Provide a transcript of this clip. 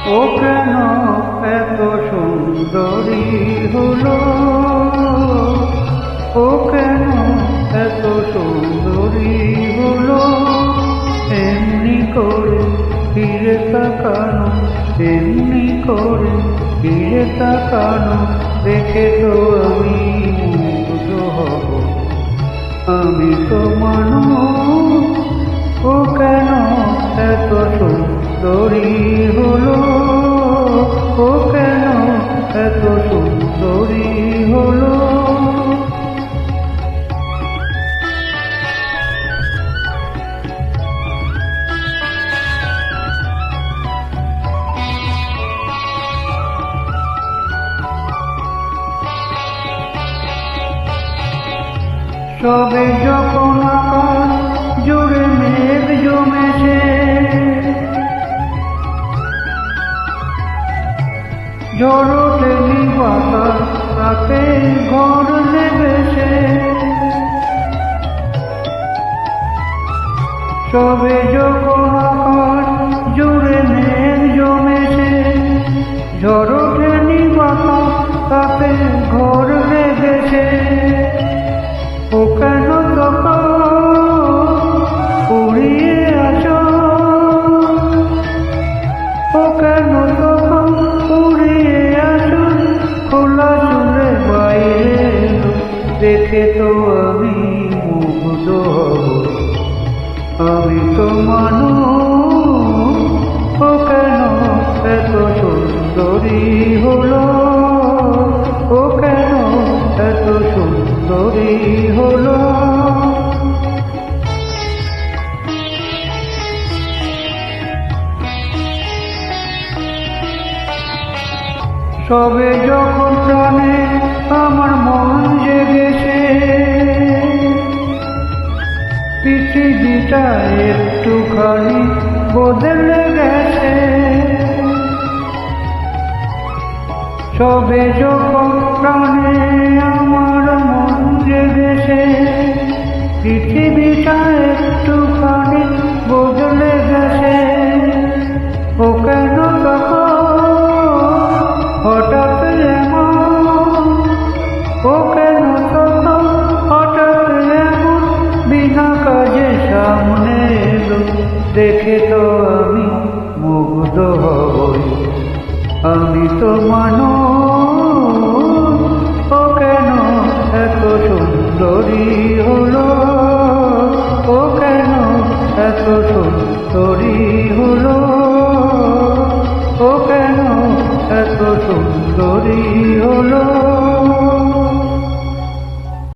ও কেন এত সুন্দরী হলো, ও কেন এত সুন্দরী হলো, এমনি করে ফিরে তাকানো, এমনি করে ফিরে তাকানো দেখে তো আমি মুগ্ধ হব। আমি তো মানুষ, ও কেন এত সুন্দরী হলো, ও কেন এত সুন্দরী হলো। সবে যখন আকাশ জুড়ে মেঘ জমেছে, ঝড় টেনে বাতাস তাতে ঘর নেমেছে। সবে যখন আকাশ জুড়ে মেঘ জমেছে, ঝড় টেনে বাতাস তাতে ঘর নেমেছে। ও কেন তখন উড়িয়ে আসো, ও কেন তখন উড়িয়ে আসো, খোলা চুলে বাইরে দেখে তো আমি মুগ্ধ হব। আমি তো মানুষ, ও কেন এত সুন্দরী হলো, ও কেন এত সুন্দরী হলো। সবে যখন প্রাণে আমার মন জেগেছে, পৃথিবীটা একটুখানি বদলে গেছে। সবে যখন প্রাণে আমার মন জেগেছে, পৃথিবীটা একটুখানি বদলে গেছে। ও কেন তখন হঠাৎ এমন, ও কেন তখন হঠাৎ এমন বিনা কাজে সামনে এলো দেখে তো আমি মুগ্ধ হব। আমি তো মানুষ, ও কেন এত সুন্দরী হলো, ও কেন এত সুন্দরী হলো, ও কেন এত সুন্দরী হলো।